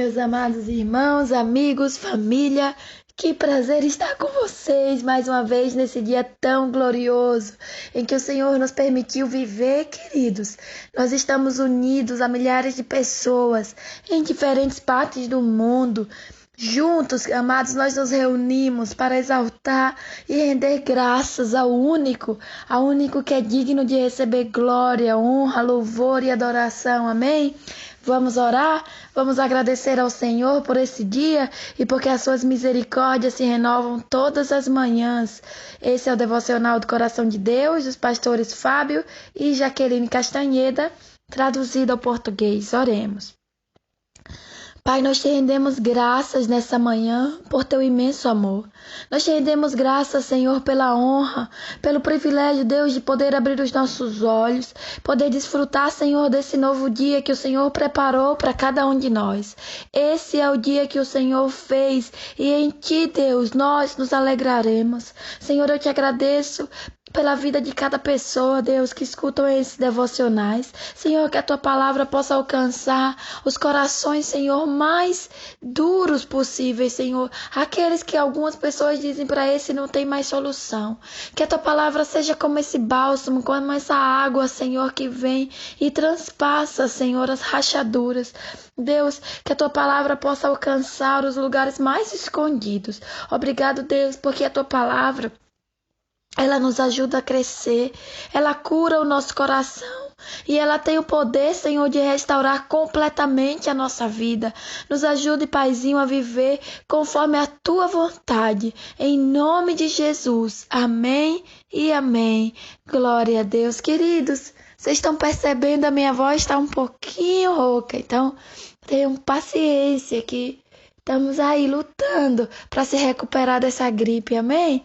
meus amados irmãos, amigos, família. Que prazer estar com vocês mais uma vez nesse dia tão glorioso em que o Senhor nos permitiu viver, queridos. Nós estamos unidos a milhares de pessoas em diferentes partes do mundo. Juntos, amados, nós nos reunimos para exaltar e render graças ao único que é digno de receber glória, honra, louvor e adoração. Amém? Vamos orar? Vamos agradecer ao Senhor por esse dia e porque as suas misericórdias se renovam todas as manhãs. Esse é o Devocional do Coração de Deus, dos pastores Fábio e Jaqueline Castanheda, traduzido ao português. Oremos. Pai, nós te rendemos graças nessa manhã por teu imenso amor. Nós te rendemos graças, Senhor, pela honra, pelo privilégio, Deus, de poder abrir os nossos olhos, poder desfrutar, Senhor, desse novo dia que o Senhor preparou para cada um de nós. Esse é o dia que o Senhor fez e em ti, Deus, nós nos alegraremos. Senhor, eu te agradeço pela vida de cada pessoa, Deus, que escutam esses devocionais. Senhor, que a tua palavra possa alcançar os corações, Senhor, mais duros possíveis, Senhor. Aqueles que algumas pessoas dizem para esse não tem mais solução. Que a tua palavra seja como esse bálsamo, como essa água, Senhor, que vem e transpassa, Senhor, as rachaduras. Deus, que a tua palavra possa alcançar os lugares mais escondidos. Obrigado, Deus, porque a tua palavra ela nos ajuda a crescer, ela cura o nosso coração e ela tem o poder, Senhor, de restaurar completamente a nossa vida. Nos ajude, Paizinho, a viver conforme a tua vontade. Em nome de Jesus. Amém e amém. Glória a Deus. Queridos, vocês estão percebendo, a minha voz está um pouquinho rouca, então tenham paciência que estamos aí lutando para se recuperar dessa gripe, amém?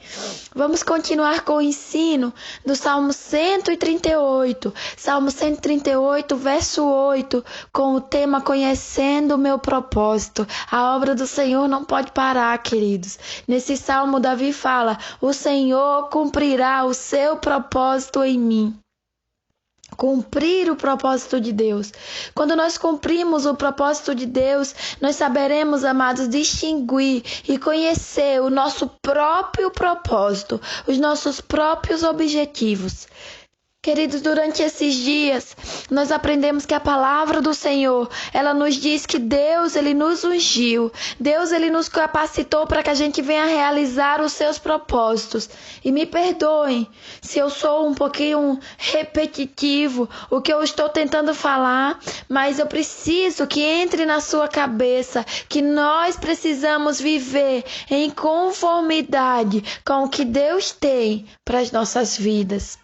Vamos continuar com o ensino do Salmo 138. Salmo 138, verso 8, com o tema Conhecendo o Meu Propósito. A obra do Senhor não pode parar, queridos. Nesse salmo, Davi fala: o Senhor cumprirá o seu propósito em mim. Cumprir o propósito de Deus. Quando nós cumprimos o propósito de Deus, nós saberemos, amados, distinguir e conhecer o nosso próprio propósito, os nossos próprios objetivos. Queridos, durante esses dias, nós aprendemos que a palavra do Senhor, ela nos diz que Deus, ele nos ungiu. Deus, ele nos capacitou para que a gente venha realizar os seus propósitos. E me perdoem se eu sou um pouquinho repetitivo, o que eu estou tentando falar, mas eu preciso que entre na sua cabeça que nós precisamos viver em conformidade com o que Deus tem para as nossas vidas.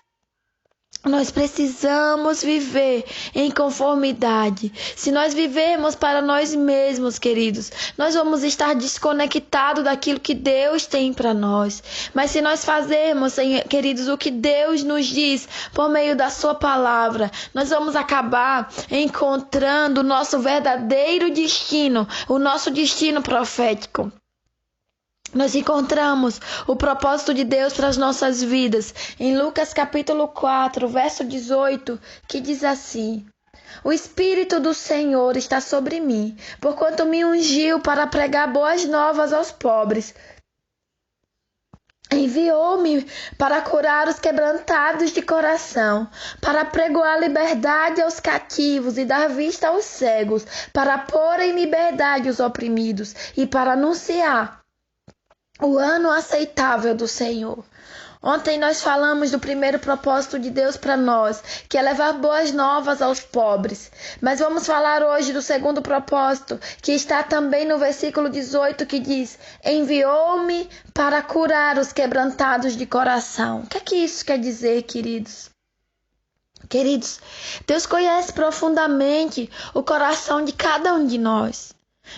Nós precisamos viver em conformidade. Se nós vivermos para nós mesmos, queridos, nós vamos estar desconectados daquilo que Deus tem para nós. Mas se nós fazermos, queridos, o que Deus nos diz por meio da sua palavra, nós vamos acabar encontrando o nosso verdadeiro destino, o nosso destino profético. Nós encontramos o propósito de Deus para as nossas vidas em Lucas capítulo 4, verso 18, que diz assim: o Espírito do Senhor está sobre mim, porquanto me ungiu para pregar boas novas aos pobres. Enviou-me para curar os quebrantados de coração, para pregoar liberdade aos cativos e dar vista aos cegos, para pôr em liberdade os oprimidos e para anunciar o ano aceitável do Senhor. Ontem nós falamos do primeiro propósito de Deus para nós, que é levar boas novas aos pobres. Mas vamos falar hoje do segundo propósito, que está também no versículo 18, que diz: enviou-me para curar os quebrantados de coração. O que é que isso quer dizer, queridos? Queridos, Deus conhece profundamente o coração de cada um de nós.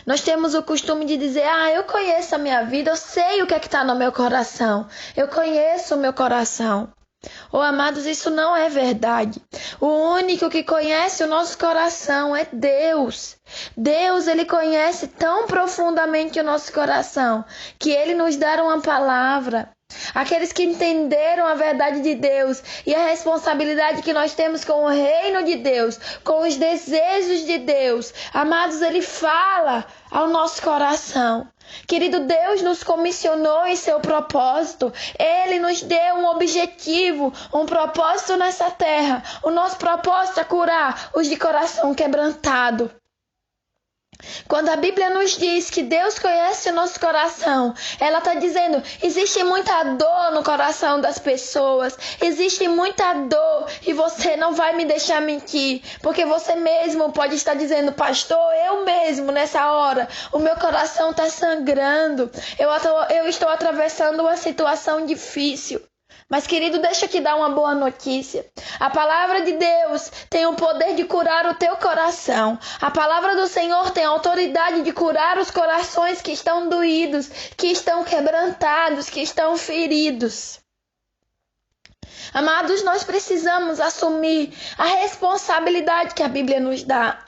Nós temos o costume de dizer: eu conheço a minha vida, eu sei o que é que está no meu coração, eu conheço o meu coração. Amados, isso não é verdade. O único que conhece o nosso coração é Deus. Deus, ele conhece tão profundamente o nosso coração que ele nos dá uma palavra Aqueles que entenderam a verdade de Deus e a responsabilidade que nós temos com o reino de Deus, com os desejos de Deus. Amados, Ele fala ao nosso coração. Querido, Deus nos comissionou em seu propósito. Ele nos deu um objetivo, um propósito nessa terra. O nosso propósito é curar os de coração quebrantado. Quando a Bíblia nos diz que Deus conhece o nosso coração, ela está dizendo, existe muita dor no coração das pessoas, existe muita dor e você não vai me deixar mentir, porque você mesmo pode estar dizendo, pastor, eu mesmo nessa hora, o meu coração está sangrando, eu estou atravessando uma situação difícil. Mas, querido, deixa eu te dar uma boa notícia. A palavra de Deus tem o poder de curar o teu coração. A palavra do Senhor tem a autoridade de curar os corações que estão doídos, que estão quebrantados, que estão feridos. Amados, nós precisamos assumir a responsabilidade que a Bíblia nos dá.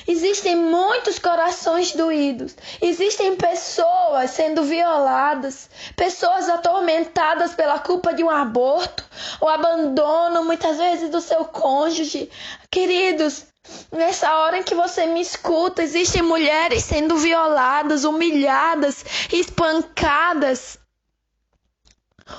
Existem muitos corações doídos, existem pessoas sendo violadas, pessoas atormentadas pela culpa de um aborto, o abandono muitas vezes do seu cônjuge. Queridos, nessa hora em que você me escuta, existem mulheres sendo violadas, humilhadas, espancadas.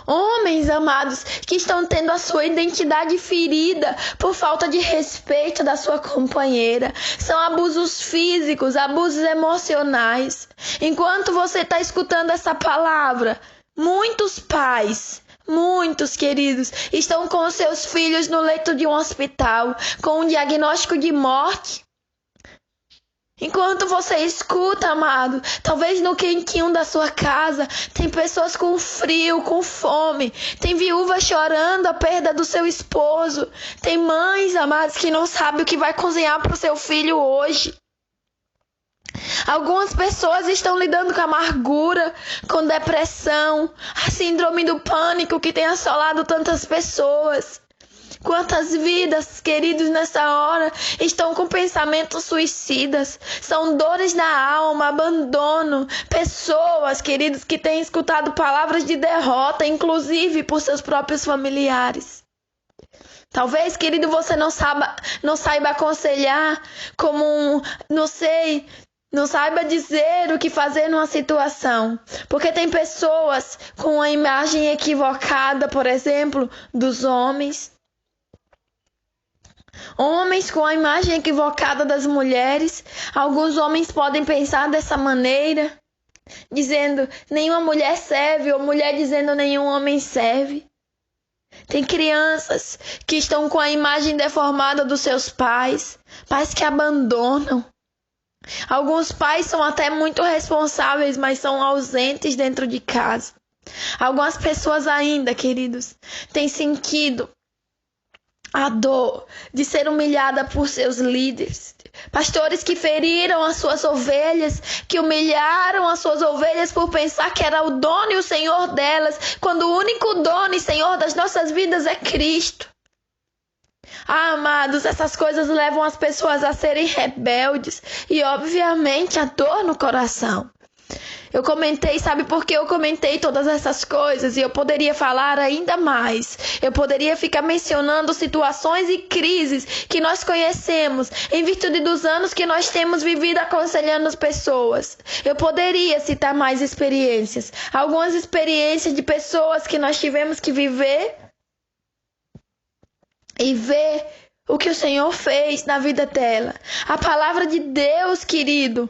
Homens, amados, que estão tendo a sua identidade ferida por falta de respeito da sua companheira. São abusos físicos, abusos emocionais. Enquanto você está escutando essa palavra, muitos pais, muitos queridos, estão com os seus filhos no leito de um hospital, com um diagnóstico de morte. Enquanto você escuta, amado, talvez no quentinho da sua casa, tem pessoas com frio, com fome, tem viúva chorando a perda do seu esposo, tem mães, amados, que não sabem o que vai cozinhar para o seu filho hoje. Algumas pessoas estão lidando com amargura, com depressão, a síndrome do pânico que tem assolado tantas pessoas. Quantas vidas, queridos, nessa hora estão com pensamentos suicidas, são dores na alma, abandono, pessoas, queridos, que têm escutado palavras de derrota, inclusive por seus próprios familiares. Talvez, querido, você não saiba aconselhar, não saiba dizer o que fazer numa situação. Porque tem pessoas com a imagem equivocada, por exemplo, dos homens. Homens com a imagem equivocada das mulheres. Alguns homens podem pensar dessa maneira, dizendo nenhuma mulher serve, ou mulher dizendo nenhum homem serve. Tem crianças que estão com a imagem deformada dos seus pais, pais que abandonam. Alguns pais são até muito responsáveis, mas são ausentes dentro de casa. Algumas pessoas ainda, queridos, têm sentido a dor de ser humilhada por seus líderes. Pastores que feriram as suas ovelhas, que humilharam as suas ovelhas por pensar que era o dono e o Senhor delas, quando o único dono e Senhor das nossas vidas é Cristo. Amados, essas coisas levam as pessoas a serem rebeldes e, obviamente, a dor no coração. Eu comentei, sabe por que eu comentei todas essas coisas? E eu poderia falar ainda mais. Eu poderia ficar mencionando situações e crises que nós conhecemos em virtude dos anos que nós temos vivido aconselhando as pessoas. Eu poderia citar mais experiências. Algumas experiências de pessoas que nós tivemos que viver e ver o que o Senhor fez na vida dela. A palavra de Deus, querido,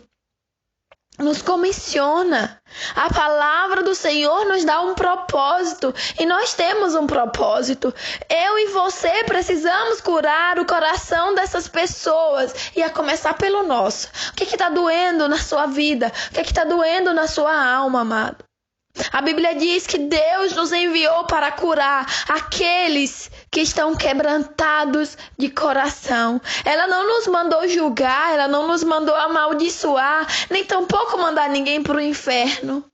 nos comissiona. A palavra do Senhor nos dá um propósito e nós temos um propósito. Eu e você precisamos curar o coração dessas pessoas e a começar pelo nosso. O que está doendo na sua vida? O que está doendo na sua alma, amado? A Bíblia diz que Deus nos enviou para curar aqueles que estão quebrantados de coração. Ela não nos mandou julgar, ela não nos mandou amaldiçoar, nem tampouco mandar ninguém para o inferno.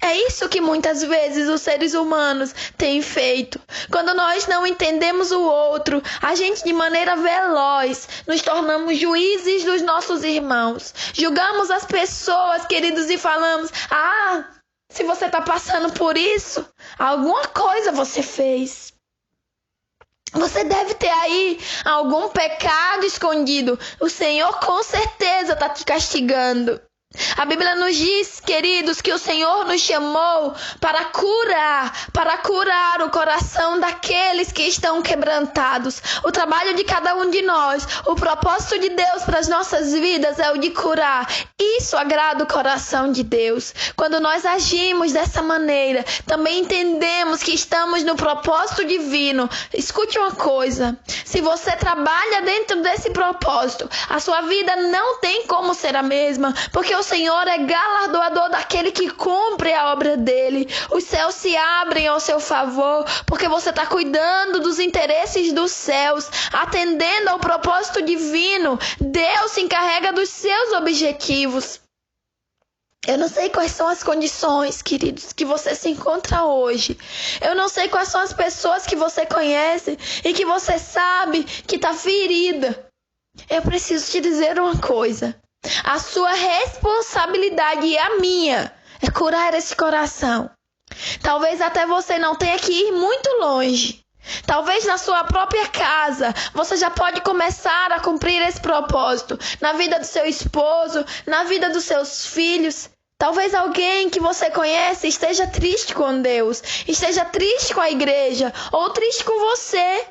É isso que muitas vezes os seres humanos têm feito. Quando nós não entendemos o outro, a gente de maneira veloz nos tornamos juízes dos nossos irmãos. Julgamos as pessoas, queridos, e falamos: Se você está passando por isso, alguma coisa você fez. Você deve ter aí algum pecado escondido. O Senhor com certeza está te castigando. A Bíblia nos diz, queridos, que o Senhor nos chamou para curar o coração daqueles que estão quebrantados. O trabalho de cada um de nós, o propósito de Deus para as nossas vidas é o de curar. Isso agrada o coração de Deus. Quando nós agimos dessa maneira, também entendemos que estamos no propósito divino. Escute uma coisa, se você trabalha dentro desse propósito, a sua vida não tem como ser a mesma, porque o Senhor é galardoador daquele que cumpre a obra dele. Os céus se abrem ao seu favor, porque você está cuidando dos interesses dos céus, atendendo ao propósito divino. Deus se encarrega dos seus objetivos. Eu não sei quais são as condições, queridos, que você se encontra hoje. Eu não sei quais são as pessoas que você conhece e que você sabe que está ferida. Eu preciso te dizer uma coisa. A sua responsabilidade e a minha é curar esse coração. Talvez até você não tenha que ir muito longe. Talvez na sua própria casa você já pode começar a cumprir esse propósito. Na vida do seu esposo, na vida dos seus filhos. Talvez alguém que você conhece esteja triste com Deus, esteja triste com a igreja ou triste com você.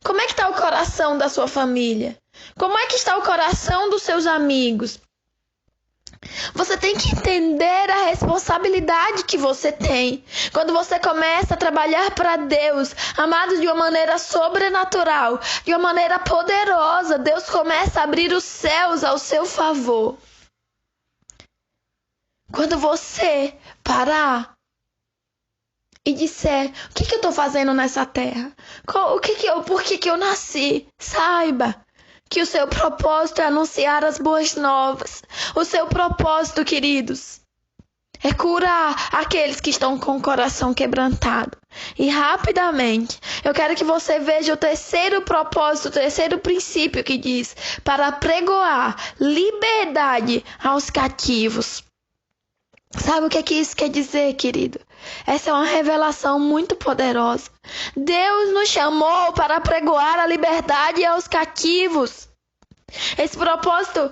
Como é que está o coração da sua família? Como é que está o coração dos seus amigos? Você tem que entender a responsabilidade que você tem. Quando você começa a trabalhar para Deus, amado, de uma maneira sobrenatural, de uma maneira poderosa, Deus começa a abrir os céus ao seu favor. Quando você parar e disser, o que eu estou fazendo nessa terra? Por que eu nasci? Saiba que o seu propósito é anunciar as boas novas. O seu propósito, queridos, é curar aqueles que estão com o coração quebrantado. E rapidamente, eu quero que você veja o terceiro propósito, o terceiro princípio que diz, para pregoar liberdade aos cativos. Sabe o que isso quer dizer, querido? Essa é uma revelação muito poderosa. Deus nos chamou para pregoar a liberdade aos cativos. Esse propósito,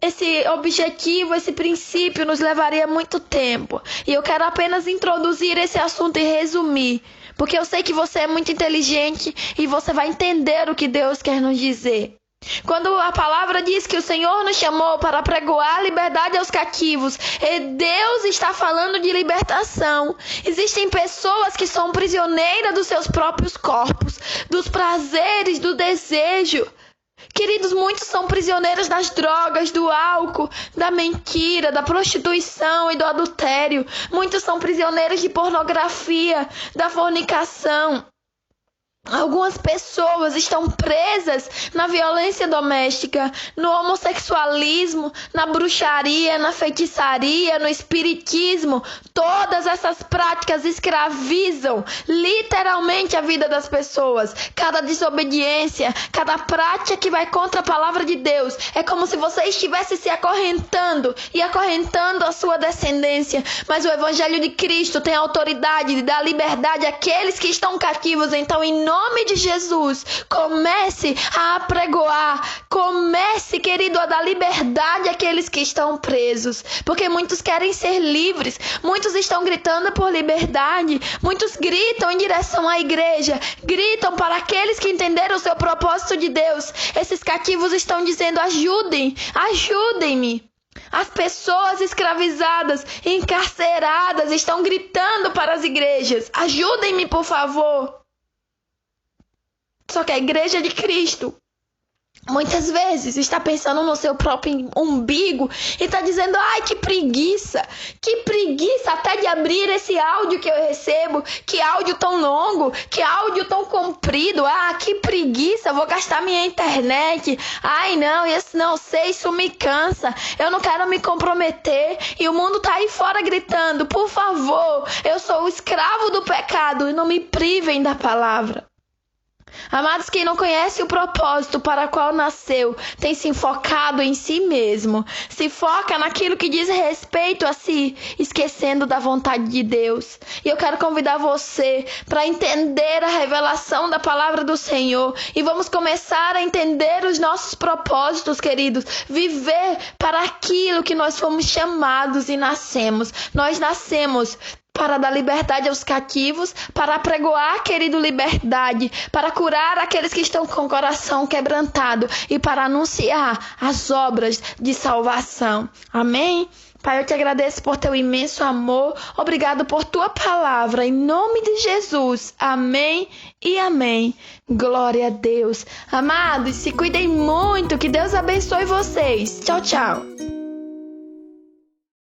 esse objetivo, esse princípio nos levaria muito tempo. E eu quero apenas introduzir esse assunto e resumir. Porque eu sei que você é muito inteligente e você vai entender o que Deus quer nos dizer. Quando a palavra diz que o Senhor nos chamou para pregoar a liberdade aos cativos, e Deus está falando de libertação. Existem pessoas que são prisioneiras dos seus próprios corpos, dos prazeres, do desejo. Queridos, muitos são prisioneiros das drogas, do álcool, da mentira, da prostituição e do adultério. Muitos são prisioneiros de pornografia, da fornicação. Algumas pessoas estão presas na violência doméstica, no homossexualismo, na bruxaria, na feitiçaria, no espiritismo. Todas essas práticas escravizam literalmente a vida das pessoas. Cada desobediência, cada prática que vai contra a palavra de Deus é como se você estivesse se acorrentando e acorrentando a sua descendência. Mas o Evangelho de Cristo tem a autoridade de dar liberdade àqueles que estão cativos. Então, em nome de Jesus, comece a pregoar, comece, querido, a dar liberdade àqueles que estão presos, porque muitos querem ser livres, muitos estão gritando por liberdade, muitos gritam em direção à igreja, gritam para aqueles que entenderam o seu propósito de Deus. Esses cativos estão dizendo, ajudem-me. As pessoas escravizadas, encarceradas, estão gritando para as igrejas, ajudem-me, por favor. Só que a igreja de Cristo, muitas vezes, está pensando no seu próprio umbigo e está dizendo, ai, que preguiça até de abrir esse áudio que eu recebo, que áudio tão longo, que áudio tão comprido, que preguiça, vou gastar minha internet, ai não, isso me cansa, eu não quero me comprometer, e o mundo está aí fora gritando, por favor, eu sou o escravo do pecado, e não me privem da palavra. Amados, quem não conhece o propósito para o qual nasceu, tem se enfocado em si mesmo. Se foca naquilo que diz respeito a si, esquecendo da vontade de Deus. E eu quero convidar você para entender a revelação da palavra do Senhor. E vamos começar a entender os nossos propósitos, queridos. Viver para aquilo que nós fomos chamados e nascemos. Nós nascemos para dar liberdade aos cativos, para apregoar, querido, liberdade, para curar aqueles que estão com o coração quebrantado e para anunciar as obras de salvação. Amém? Pai, eu te agradeço por teu imenso amor. Obrigado por tua palavra. Em nome de Jesus. Amém e amém. Glória a Deus. Amados, se cuidem muito. Que Deus abençoe vocês. Tchau, tchau.